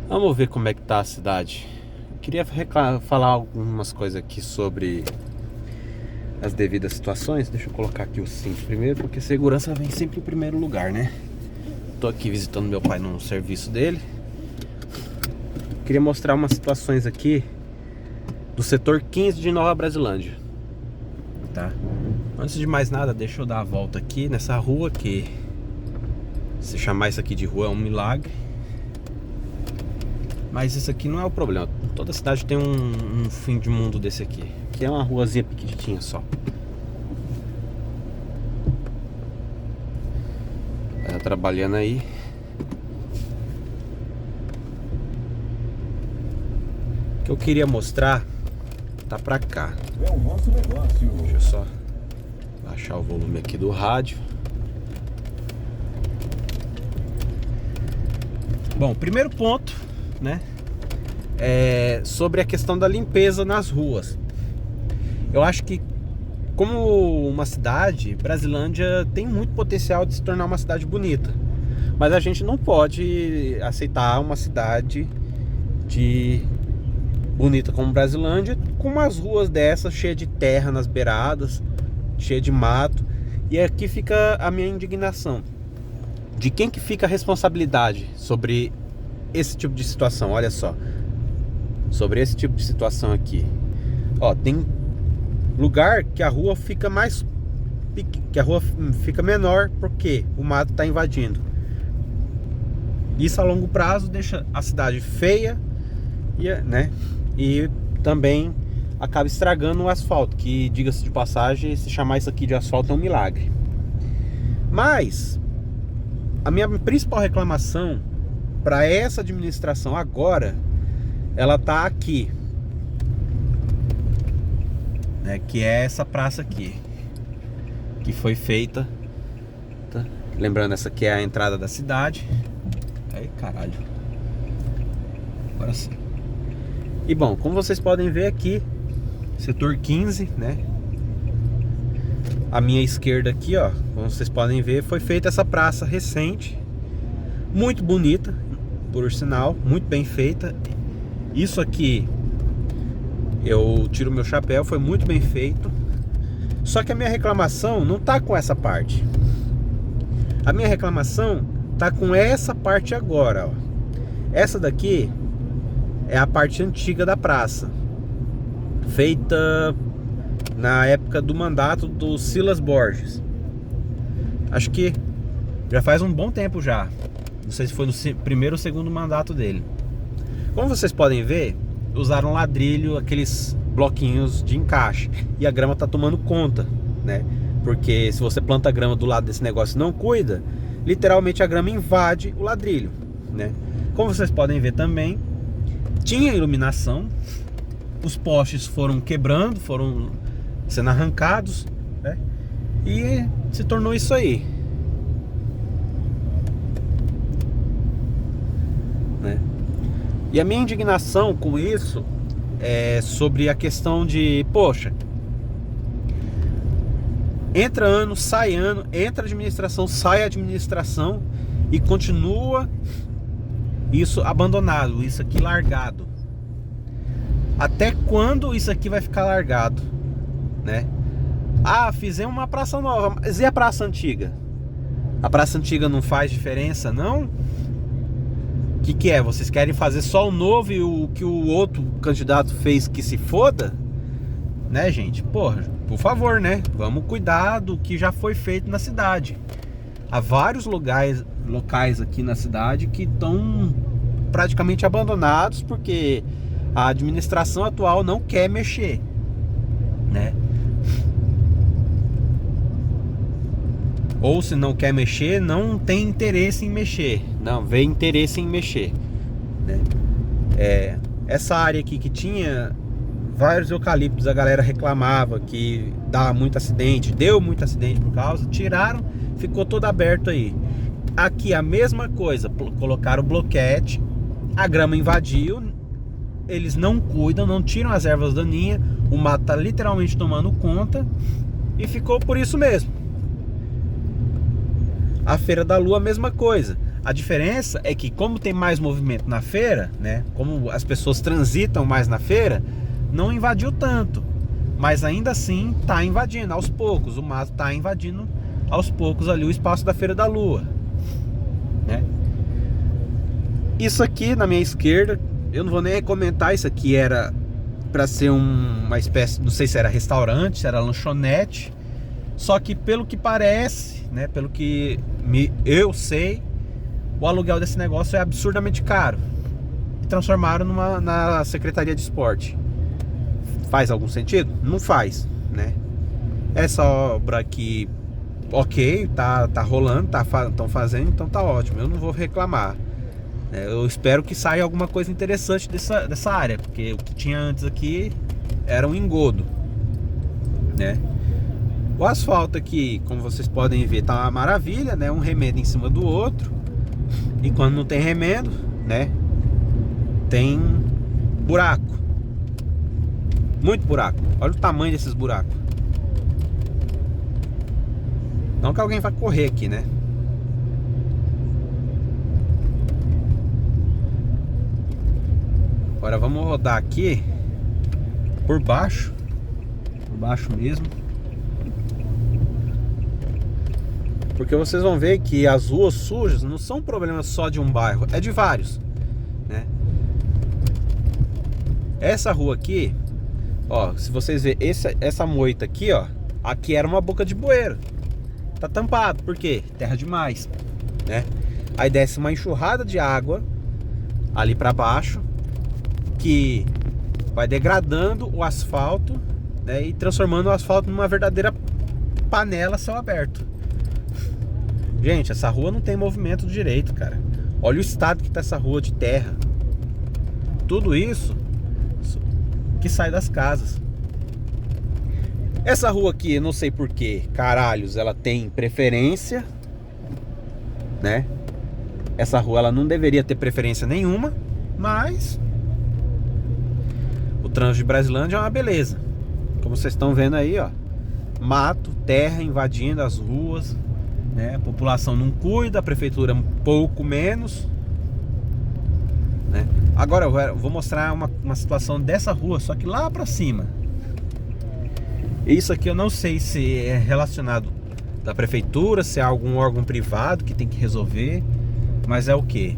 Vamos ver como é que tá a cidade. Eu queria falar algumas coisas aqui sobre as devidas situações. Deixa eu colocar aqui o cinto primeiro, porque segurança vem sempre em primeiro lugar, né? Tô aqui visitando meu pai no serviço dele. Queria mostrar umas situações aqui do setor 15 de Nova Brasilândia, tá? Antes de mais nada, deixa eu dar a volta aqui nessa rua, que se chamar isso aqui de rua é um milagre. Mas isso aqui não é o problema. Toda cidade tem um fim de mundo desse aqui. Aqui é uma ruazinha pequenininha só. Tá trabalhando aí. O que eu queria mostrar tá pra cá. É o nosso negócio. Deixa eu só baixar o volume aqui do rádio. Bom, primeiro ponto, né, é sobre a questão da limpeza nas ruas. Eu acho que, como uma cidade, Brasilândia tem muito potencial de se tornar uma cidade bonita, mas a gente não pode aceitar uma cidade bonita como Brasilândia com umas ruas dessas cheias de terra nas beiradas, cheia de mato. E aqui fica a minha indignação. De quem que fica a responsabilidade sobre esse tipo de situação? Olha só, sobre esse tipo de situação aqui. Ó, tem lugar que a rua fica menor porque o mato está invadindo. Isso a longo prazo deixa a cidade feia e também acaba estragando o asfalto, que, diga-se de passagem, se chamar isso aqui de asfalto é um milagre. Mas a minha principal reclamação para essa administração agora, ela tá aqui, né, que é essa praça aqui, que foi feita, tá? Lembrando, essa aqui é a entrada da cidade. Aí, caralho. Agora sim. E bom, como vocês podem ver aqui, setor 15, né? A minha esquerda aqui, ó, como vocês podem ver, foi feita essa praça recente, muito bonita, por sinal, muito bem feita. Isso aqui, eu tiro meu chapéu, foi muito bem feito. Só que a minha reclamação não tá com essa parte. A minha reclamação tá com essa parte agora, ó. Essa daqui é a parte antiga da praça, feita na época do mandato do Silas Borges. Acho que já faz um bom tempo já. Não sei se foi no primeiro ou segundo mandato dele. Como vocês podem ver, usaram ladrilho, aqueles bloquinhos de encaixe, e a grama tá tomando conta, né? Porque se você planta grama do lado desse negócio e não cuida, literalmente a grama invade o ladrilho, né? Como vocês podem ver também, tinha iluminação, os postes foram quebrando, foram sendo arrancados, né? E se tornou isso aí, né? E a minha indignação com isso é sobre a questão de, poxa, entra ano, sai ano, entra administração, sai administração, e continua isso abandonado, isso aqui largado. Até quando isso aqui vai ficar largado, né? Ah, fizemos uma praça nova, mas e a praça antiga? A praça antiga não faz diferença, não? O que é? Vocês querem fazer só o novo e o que o outro candidato fez que se foda? Né, gente? Porra, por favor, né? Vamos cuidar do que já foi feito na cidade. Há vários locais aqui na cidade que estão praticamente abandonados porque a administração atual não quer mexer, né? Ou se não quer mexer, não tem interesse em mexer. Não vê interesse em mexer, né? Essa área aqui que tinha vários eucaliptos, a galera reclamava que dava muito acidente, deu muito acidente por causa, tiraram, ficou todo aberto aí. Aqui a mesma coisa, colocaram bloquete, a grama invadiu, eles não cuidam, não tiram as ervas daninhas, o mato tá literalmente tomando conta e ficou por isso mesmo. A Feira da Lua, a mesma coisa. A diferença é que, como tem mais movimento na feira, né, como as pessoas transitam mais na feira, não invadiu tanto, mas ainda assim está invadindo aos poucos. O mato está invadindo aos poucos ali o espaço da Feira da Lua, né? Isso aqui na minha esquerda, eu não vou nem comentar. Isso aqui era para ser uma espécie, não sei se era restaurante, se era lanchonete, só que pelo que parece, né, pelo que eu sei, o aluguel desse negócio é absurdamente caro e transformaram na Secretaria de Esporte. Faz algum sentido? Não faz, né? Essa obra aqui, ok, tá rolando, estão fazendo, então tá ótimo, eu não vou reclamar. Eu espero que saia alguma coisa interessante dessa área, porque o que tinha antes aqui era um engodo, né? O asfalto aqui, como vocês podem ver, tá uma maravilha, né? Um remendo em cima do outro. E quando não tem remendo, né, tem buraco. Muito buraco. Olha o tamanho desses buracos. Não que alguém vai correr aqui, né? Agora vamos rodar aqui por baixo mesmo, porque vocês vão ver que as ruas sujas não são um problema só de um bairro, é de vários, né? Essa rua aqui, ó, se vocês verem essa moita aqui, ó, aqui era uma boca de bueiro, tá tampado, por quê? Terra demais, né? Aí desce uma enxurrada de água ali para baixo, que vai degradando o asfalto, né, e transformando o asfalto numa verdadeira panela a céu aberto. Gente, essa rua não tem movimento direito, cara. Olha o estado que tá essa rua de terra. Tudo isso que sai das casas. Essa rua aqui, eu não sei por que caralhos ela tem preferência, né? Essa rua ela não deveria ter preferência nenhuma, mas o trânsito de Brasilândia é uma beleza. Como vocês estão vendo aí, ó, mato, terra invadindo as ruas, né? A população não cuida, a prefeitura um pouco menos, né? Agora eu vou mostrar uma situação dessa rua, só que lá pra cima. Isso aqui eu não sei se é relacionado da prefeitura, se é algum órgão privado que tem que resolver, mas é o que?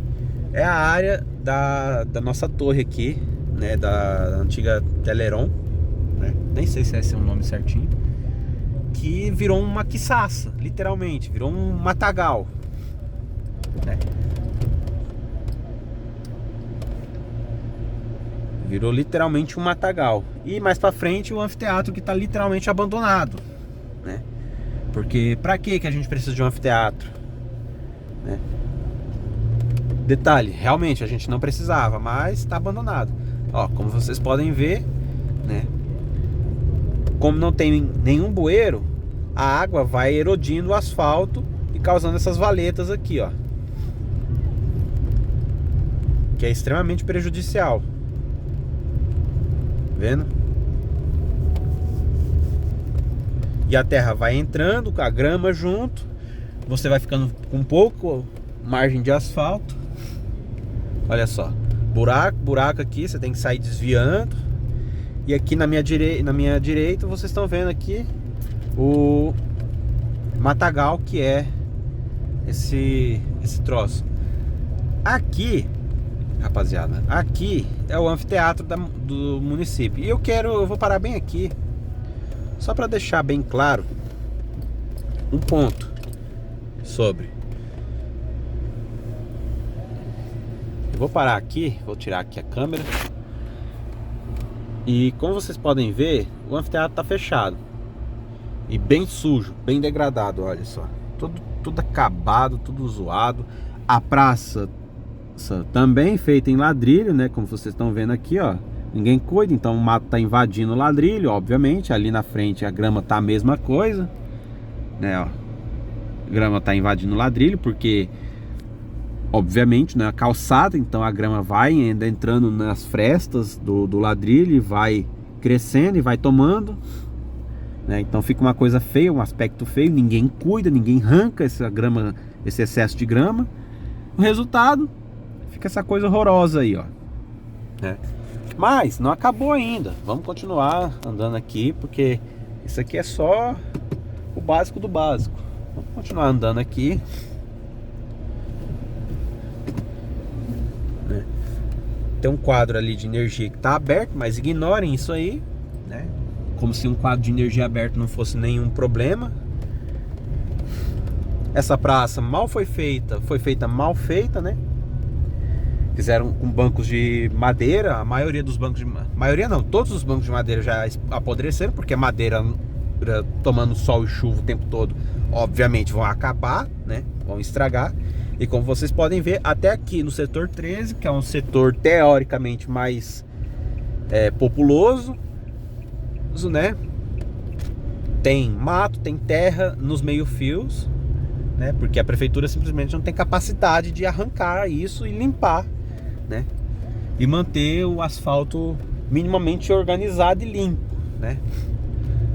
É a área da nossa torre aqui, né, da antiga Teleron, né? Nem sei se é esse o nome certinho, que virou uma quiçaça, literalmente, virou um matagal, né? Virou literalmente um matagal. E mais pra frente o anfiteatro, que tá literalmente abandonado, né? Porque pra que a gente precisa de um anfiteatro, né? Detalhe, realmente a gente não precisava, mas tá abandonado. Ó, como vocês podem ver, né? Como não tem nenhum bueiro, a água vai erodindo o asfalto e causando essas valetas aqui, ó, que é extremamente prejudicial. Vendo? E a terra vai entrando com a grama junto. Você vai ficando com pouco margem de asfalto. Olha só, buraco aqui, você tem que sair desviando. E aqui na minha direita vocês estão vendo aqui o matagal, que é esse troço. Aqui, rapaziada, aqui é o anfiteatro do município. E eu vou parar bem aqui, só para deixar bem claro um ponto sobre. Eu vou parar aqui, vou tirar aqui a câmera. E como vocês podem ver, o anfiteatro tá fechado e bem sujo, bem degradado, olha só. Tudo acabado, tudo zoado. A praça também feita em ladrilho, né? Como vocês estão vendo aqui, ó. Ninguém cuida, então o mato tá invadindo o ladrilho, obviamente. Ali na frente a grama tá a mesma coisa, né? Ó. A grama tá invadindo o ladrilho, porque obviamente, né, a calçada, então a grama vai ainda entrando nas frestas do ladrilho e vai crescendo e vai tomando, né? Então fica uma coisa feia, um aspecto feio. Ninguém cuida, ninguém arranca essa grama, esse excesso de grama, O resultado fica essa coisa horrorosa aí, ó, né? Mas não acabou ainda. Vamos continuar andando aqui, porque isso aqui é só o básico do básico. Vamos continuar andando aqui, né? Tem um quadro ali de energia que está aberto, mas ignorem isso aí, né? Como se um quadro de energia aberto não fosse nenhum problema. Essa praça mal foi feita mal feita, né? Fizeram com bancos de madeira. A maioria dos bancos de maioria não, todos os bancos de madeira já apodreceram, porque madeira tomando sol e chuva o tempo todo, obviamente vão acabar, né? Vão estragar. E como vocês podem ver, até aqui no setor 13, que é um setor teoricamente mais populoso, né? Tem mato, tem terra nos meio-fios, né? Porque a prefeitura simplesmente não tem capacidade de arrancar isso e limpar, né? E manter o asfalto minimamente organizado e limpo, né?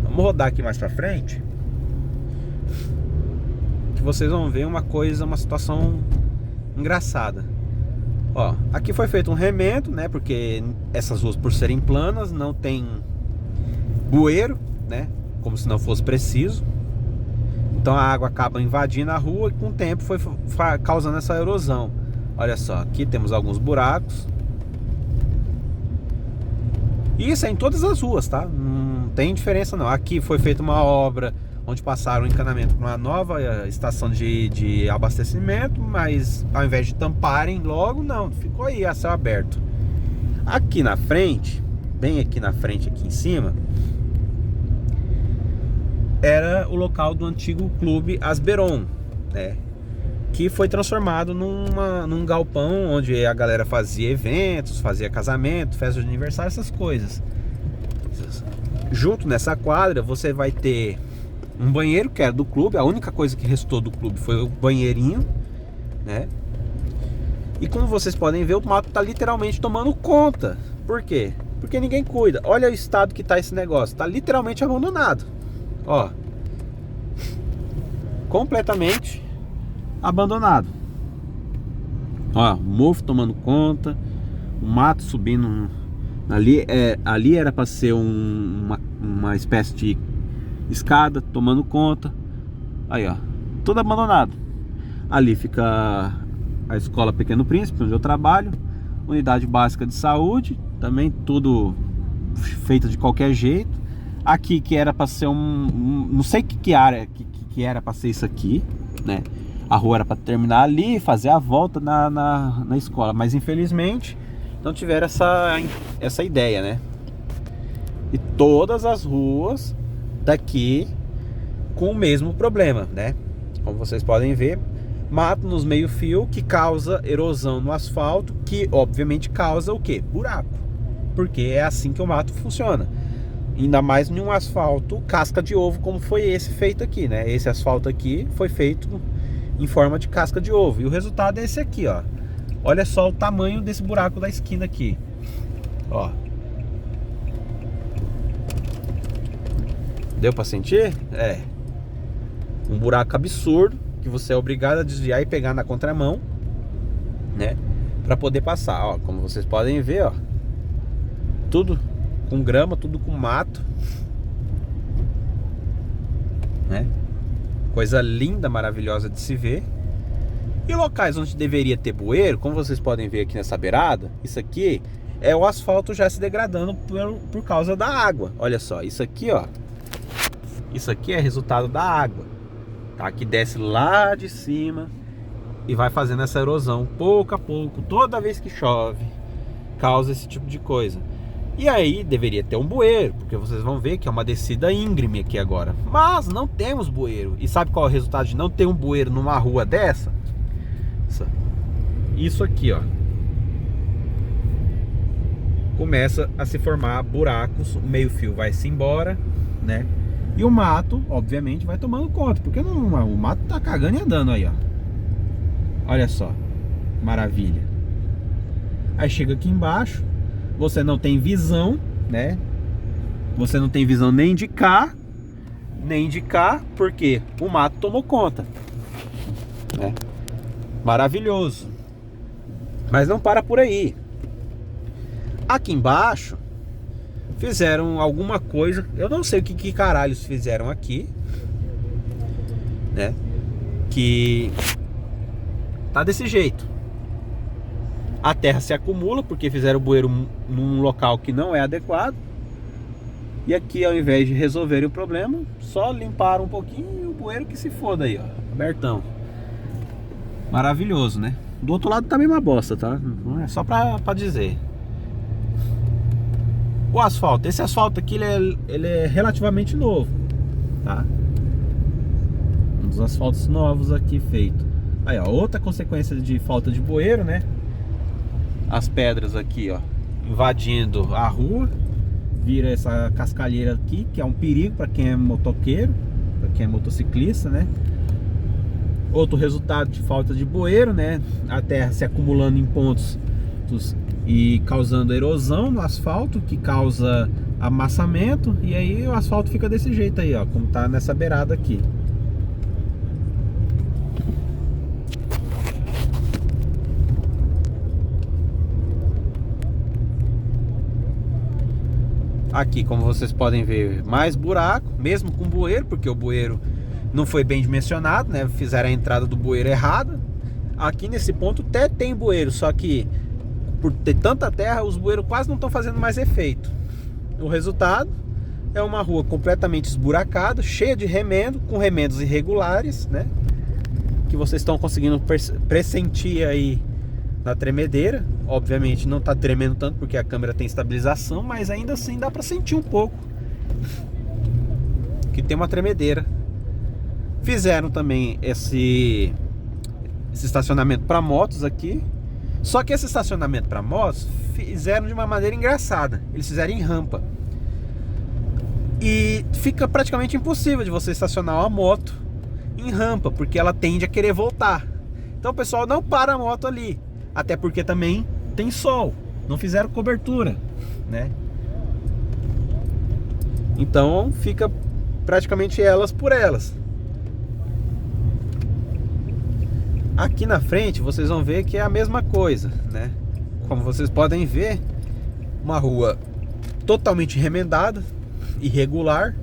Vamos rodar aqui mais pra frente, que vocês vão ver uma coisa, uma situação engraçada. Ó, aqui foi feito um remendo, né? Porque essas ruas, por serem planas, não tem bueiro, né? Como se não fosse preciso. Então a água acaba invadindo a rua e com o tempo foi causando essa erosão. Olha só, aqui temos alguns buracos. E isso é em todas as ruas, tá? Não tem diferença não. Aqui foi feita uma obra onde passaram o encanamento para uma nova estação de abastecimento, mas ao invés de tamparem logo, não, ficou aí a céu aberto. Aqui na frente, bem aqui na frente, aqui em cima, era o local do antigo clube Asberon, né? Que foi transformado num galpão onde a galera fazia eventos, fazia casamento, festa de aniversário, essas coisas. Junto nessa quadra você vai ter um banheiro que era do clube. A única coisa que restou do clube foi o banheirinho, né? E como vocês podem ver, o mato tá literalmente tomando conta. Por quê? Porque ninguém cuida. Olha o estado que tá esse negócio. Tá literalmente abandonado. Ó, completamente abandonado. Ó, o mofo tomando conta, o mato subindo. Ali era para ser uma espécie de escada tomando conta. Aí, ó, tudo abandonado. Ali fica a escola Pequeno Príncipe, onde eu trabalho, unidade básica de saúde, também tudo feito de qualquer jeito. Aqui que era para ser não sei que área que era para ser isso aqui, né? A rua era para terminar ali e fazer a volta na escola, mas infelizmente não tiveram essa ideia, né? E todas as ruas daqui com o mesmo problema, né? Como vocês podem ver, mato nos meio-fio que causa erosão no asfalto, que obviamente causa o quê? Buraco. Porque é assim que o mato funciona. Ainda mais em um asfalto casca de ovo, como foi esse feito aqui, né? Esse asfalto aqui foi feito em forma de casca de ovo. E o resultado é esse aqui, ó. Olha só o tamanho desse buraco da esquina aqui. Ó. Deu pra sentir? É. Um buraco absurdo que você é obrigado a desviar e pegar na contramão, né? Pra poder passar, ó. Como vocês podem ver, ó. Tudo com grama, tudo com mato, né? Coisa linda, maravilhosa de se ver. E locais onde deveria ter bueiro, como vocês podem ver aqui nessa beirada, isso aqui é o asfalto já se degradando por causa da água. Olha só, isso aqui, ó. Isso aqui é resultado da água, tá? Que desce lá de cima e vai fazendo essa erosão pouco a pouco, toda vez que chove, causa esse tipo de coisa. E aí deveria ter um bueiro, porque vocês vão ver que é uma descida íngreme aqui agora. Mas não temos bueiro. E sabe qual é o resultado de não ter um bueiro numa rua dessa? Isso aqui, ó. Começa a se formar buracos, o meio-fio vai-se embora, né? E o mato, obviamente, vai tomando conta, porque o mato tá cagando e andando aí, ó. Olha só, maravilha. Aí chega aqui embaixo, você não tem visão, né? Você não tem visão nem de cá, nem de cá, porque o mato tomou conta, né? Maravilhoso. Mas não para por aí. Aqui embaixo fizeram alguma coisa, eu não sei o que caralhos fizeram aqui, né? Que tá desse jeito. A terra se acumula porque fizeram o bueiro num local que não é adequado. E aqui, ao invés de resolverem o problema, só limparam um pouquinho e o bueiro que se foda aí, ó, abertão. Maravilhoso, né? Do outro lado também uma bosta, tá? Não é só pra dizer. O asfalto, esse asfalto aqui ele é relativamente novo, tá? Um dos asfaltos novos aqui feito. Aí, ó, outra consequência de falta de bueiro, né? As pedras aqui, ó, invadindo a rua. Vira essa cascalheira aqui, que é um perigo para quem é motoqueiro, para quem é motociclista, né? Outro resultado de falta de bueiro, né? A terra se acumulando em pontos e causando erosão no asfalto, que causa amassamento, e aí o asfalto fica desse jeito aí, ó, como tá nessa beirada aqui. Aqui, como vocês podem ver, mais buraco, mesmo com bueiro, porque o bueiro não foi bem dimensionado, né? Fizeram a entrada do bueiro errada. Aqui nesse ponto até tem bueiro, só que por ter tanta terra, os bueiros quase não estão fazendo mais efeito. O resultado é uma rua completamente esburacada, cheia de remendo, com remendos irregulares, né? Que vocês estão conseguindo pressentir aí na tremedeira. Obviamente não está tremendo tanto porque a câmera tem estabilização, mas ainda assim dá para sentir um pouco que tem uma tremedeira. Fizeram também esse estacionamento para motos aqui. Só que esse estacionamento para motos fizeram de uma maneira engraçada. Eles fizeram em rampa. E fica praticamente impossível de você estacionar uma moto em rampa, porque ela tende a querer voltar. Então o pessoal não para a moto ali. Até porque também tem sol. Não fizeram cobertura, né? Então fica praticamente elas por elas. Aqui na frente vocês vão ver que é a mesma coisa, né? Como vocês podem ver, uma rua totalmente remendada, irregular.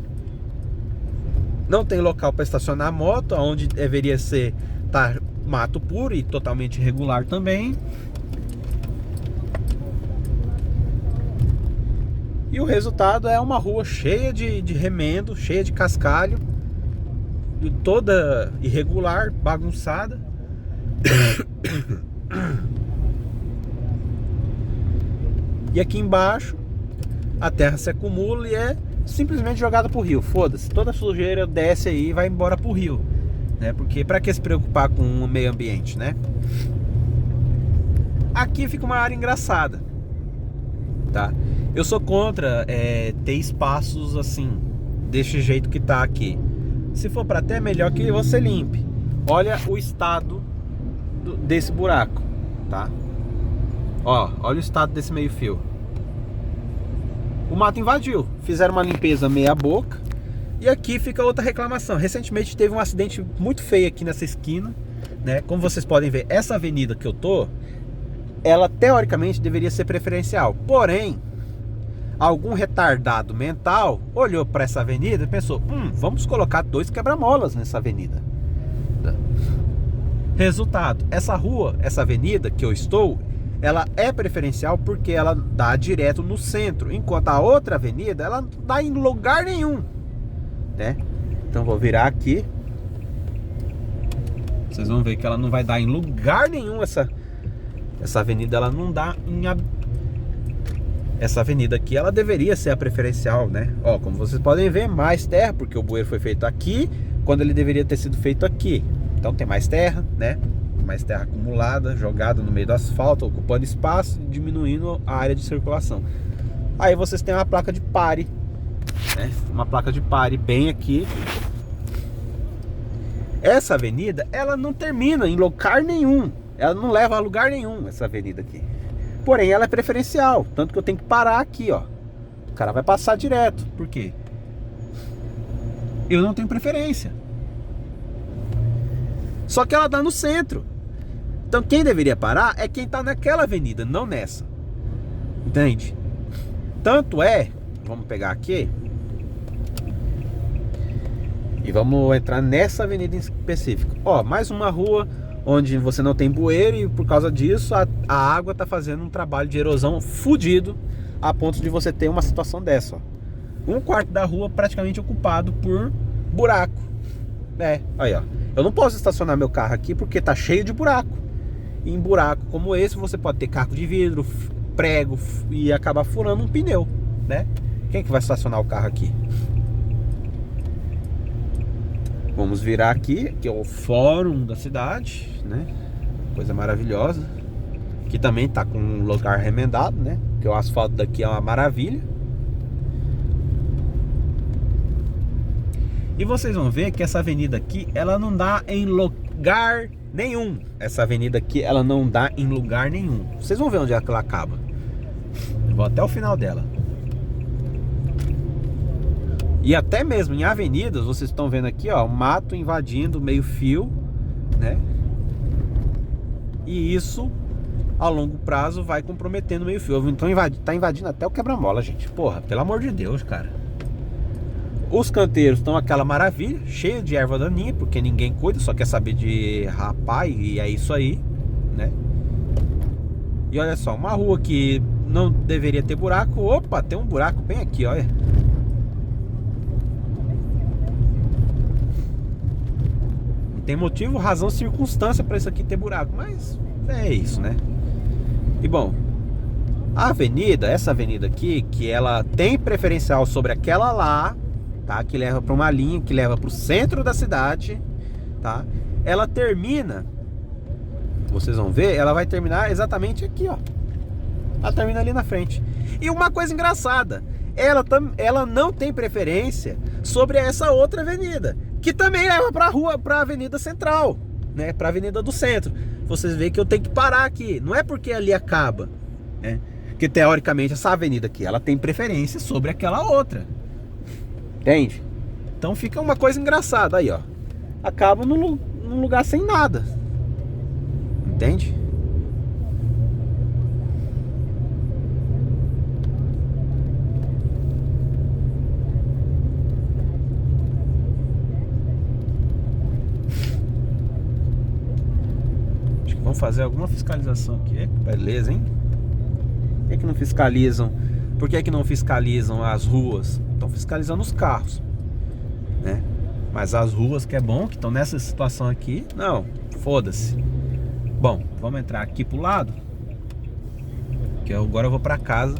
Não tem local para estacionar a moto, onde deveria ser mato puro e totalmente irregular também. E o resultado é uma rua cheia de remendo, cheia de cascalho, toda irregular, bagunçada. E aqui embaixo a terra se acumula e é simplesmente jogada pro rio. Foda-se, toda a sujeira desce aí e vai embora pro rio, né? Porque pra que se preocupar com o meio ambiente, né? Aqui fica uma área engraçada, tá? Eu sou contra ter espaços assim, desse jeito que tá aqui. Se for pra ter, é melhor que você limpe. Olha o estado desse buraco, tá? Ó, olha o estado desse meio fio. O mato invadiu, fizeram uma limpeza meia boca. E aqui fica outra reclamação. Recentemente teve um acidente muito feio aqui nessa esquina, né? Como vocês podem ver, essa avenida que eu tô, ela teoricamente deveria ser preferencial. Porém, algum retardado mental olhou para essa avenida e pensou: vamos colocar 2 quebra-molas nessa avenida. Resultado, essa rua, essa avenida que eu estou, ela é preferencial porque ela dá direto no centro, enquanto a outra avenida, ela não dá em lugar nenhum, né? Então vou virar aqui. Vocês vão ver que ela não vai dar em lugar nenhum. Essa avenida, ela não dá em... Essa avenida aqui, ela deveria ser a preferencial, né? Ó, como vocês podem ver, mais terra, porque o bueiro foi feito aqui, quando ele deveria ter sido feito aqui. Então tem mais terra, né? Mais terra acumulada, jogada no meio do asfalto, ocupando espaço e diminuindo a área de circulação. Aí vocês têm uma placa de pare, né? Uma placa de pare bem aqui. Essa avenida, ela não termina em lugar nenhum. Ela não leva a lugar nenhum, essa avenida aqui. Porém, ela é preferencial, tanto que eu tenho que parar aqui, ó. O cara vai passar direto. Por quê? Eu não tenho preferência. Só que ela dá no centro. Então quem deveria parar é quem está naquela avenida, não nessa. Entende? Tanto é, vamos pegar aqui e vamos entrar nessa avenida em específico. Ó, mais uma rua onde você não tem bueiro e por causa disso a água está fazendo um trabalho de erosão fudido a ponto de você ter uma situação dessa, ó. Um quarto da rua praticamente ocupado por buraco. Aí ó, eu não posso estacionar meu carro aqui porque tá cheio de buraco. E em buraco como esse você pode ter caco de vidro, prego e acabar furando um pneu, né? Quem que vai estacionar o carro aqui? Vamos virar aqui, que é o fórum da cidade, né? Coisa maravilhosa. Aqui também tá com um lugar remendado, né? Porque o asfalto daqui é uma maravilha. E vocês vão ver que essa avenida aqui, ela não dá em lugar nenhum. Essa avenida aqui, ela não dá em lugar nenhum. Vocês vão ver onde é que ela acaba. Eu vou até o final dela. E até mesmo em avenidas, vocês estão vendo aqui, ó, o mato invadindo meio fio, né? E isso, a longo prazo, vai comprometendo meio fio. Então tá invadindo até o quebra-mola, gente. Porra, pelo amor de Deus, cara. Os canteiros estão aquela maravilha, cheio de erva daninha, porque ninguém cuida, só quer saber de rapaz, e é isso aí, né? E olha só, uma rua que não deveria ter buraco. Opa, tem um buraco bem aqui, olha. Não tem motivo, razão, circunstância para isso aqui ter buraco, mas é isso, né? E bom, a avenida, essa avenida aqui, que ela tem preferencial sobre aquela lá, tá? Que leva para uma linha que leva para o centro da cidade, tá? Ela termina, vocês vão ver, ela vai terminar exatamente aqui, ó. Ela termina ali na frente. E uma coisa engraçada, ela não tem preferência sobre essa outra avenida, que também leva para a rua, para a avenida central, né? Para a avenida do centro. Vocês veem que eu tenho que parar aqui. Não é porque ali acaba, né? Que teoricamente essa avenida aqui, ela tem preferência sobre aquela outra. Entende? Então fica uma coisa engraçada aí, ó. Acaba num lugar sem nada. Entende? Acho que vão fazer alguma fiscalização aqui. Beleza, hein? Por que não fiscalizam? Por que não fiscalizam as ruas? Estão fiscalizando os carros, né? Mas as ruas que é bom, que estão nessa situação aqui, não, foda-se. Bom, vamos entrar aqui pro lado, que agora eu vou para casa.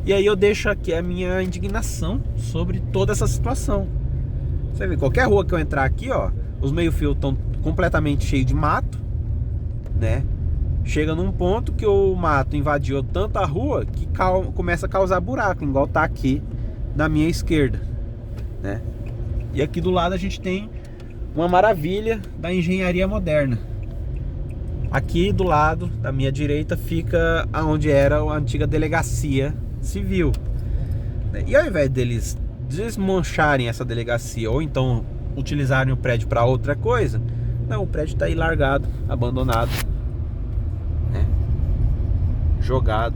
E aí eu deixo aqui a minha indignação sobre toda essa situação. Você vê, qualquer rua que eu entrar aqui, ó, os meio-fio estão completamente cheios de mato, né? Chega num ponto que o mato invadiu tanta rua que começa a causar buraco, igual tá aqui na minha esquerda, né? E aqui do lado a gente tem uma maravilha da engenharia moderna. Aqui do lado da minha direita fica onde era a antiga delegacia civil, né? E ao invés deles desmancharem essa delegacia ou então utilizarem o prédio para outra coisa, não, o prédio está aí largado, abandonado, né? Jogado.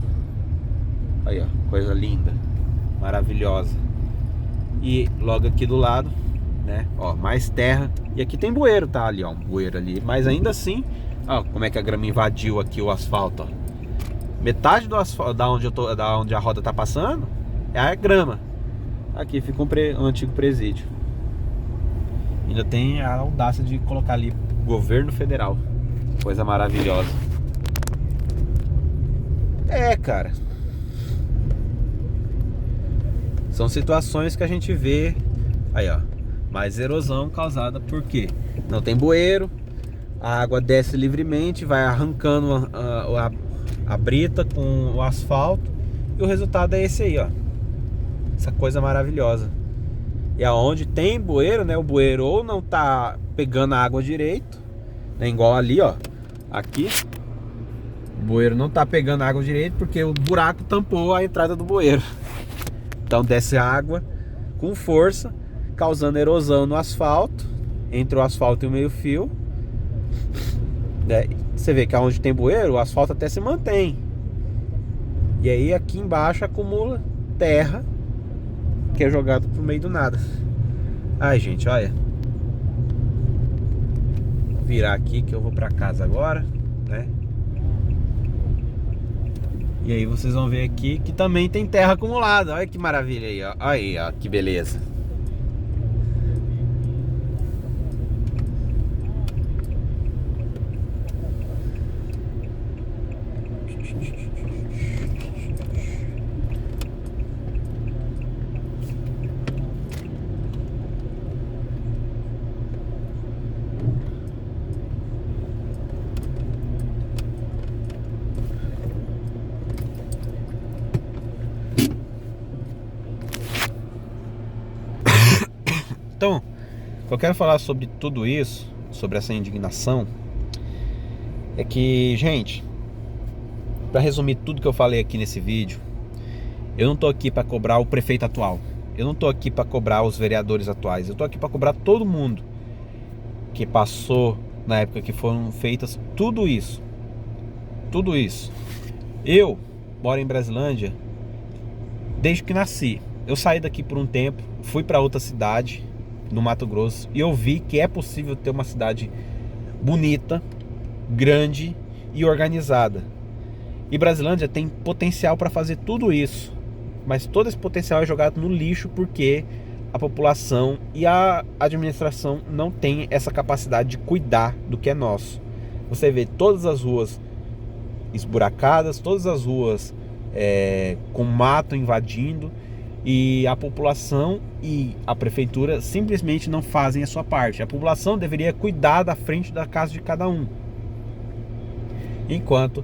Aí, ó, coisa linda, maravilhosa. E logo aqui do lado, né, ó, mais terra. E aqui tem bueiro, tá? Ali, ó, um bueiro ali. Mas ainda assim, ó, como é que a grama invadiu aqui o asfalto, ó. Metade do asfalto, da onde a roda tá passando, é a grama. Aqui fica um antigo presídio. Ainda tem a audácia de colocar ali governo federal. Coisa maravilhosa. É, cara. São situações que a gente vê. Aí, ó, mais erosão causada por quê? Não tem bueiro, a água desce livremente, vai arrancando a brita com o asfalto, e o resultado é esse aí, ó. Essa coisa maravilhosa. E aonde tem bueiro, né, o bueiro ou não tá pegando a água direito, né, igual ali, ó, aqui o bueiro não tá pegando a água direito porque o buraco tampou a entrada do bueiro. Então desce água com força, causando erosão no asfalto, entre o asfalto e o meio-fio, né? Você vê que aonde tem bueiro, o asfalto até se mantém. E aí aqui embaixo acumula terra que é jogado pro meio do nada. Ai, gente, olha. Vou virar aqui que eu vou pra casa agora, né? E aí vocês vão ver aqui que também tem terra acumulada. Olha que maravilha aí, ó. Aí, ó, que beleza. Então, eu quero falar sobre tudo isso, sobre essa indignação, é que, gente, para resumir tudo que eu falei aqui nesse vídeo, eu não tô aqui para cobrar o prefeito atual, eu não tô aqui para cobrar os vereadores atuais, eu tô aqui para cobrar todo mundo que passou na época que foram feitas tudo isso. Tudo isso. Eu moro em Brasilândia desde que nasci. Eu saí daqui por um tempo, fui para outra cidade no Mato Grosso e eu vi que é possível ter uma cidade bonita, grande e organizada. E Brasilândia tem potencial para fazer tudo isso, mas todo esse potencial é jogado no lixo porque a população e a administração não tem essa capacidade de cuidar do que é nosso. Você vê todas as ruas esburacadas, todas as ruas com mato invadindo, e a população e a prefeitura simplesmente não fazem a sua parte. A população deveria cuidar da frente da casa de cada um, enquanto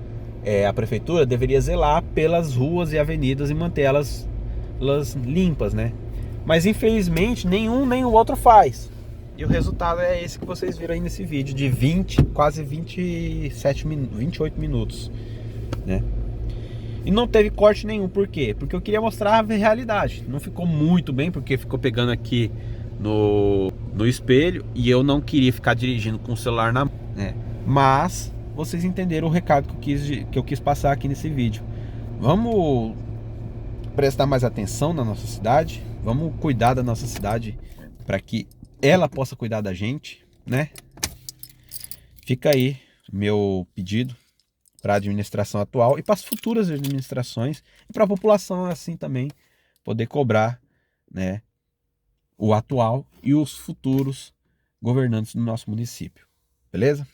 a prefeitura deveria zelar pelas ruas e avenidas e mantê-las limpas, né? Mas infelizmente nenhum nem o outro faz. E o resultado é esse que vocês viram aí nesse vídeo de 20, quase 28 minutos, né? E não teve corte nenhum, por quê? Porque eu queria mostrar a realidade. Não ficou muito bem, porque ficou pegando aqui no espelho e eu não queria ficar dirigindo com o celular na mão, né? Mas vocês entenderam o recado que eu quis passar aqui nesse vídeo. Vamos prestar mais atenção na nossa cidade, vamos cuidar da nossa cidade para que ela possa cuidar da gente, né? Fica aí meu pedido para a administração atual e para as futuras administrações e para a população assim também poder cobrar, né, o atual e os futuros governantes do nosso município. Beleza?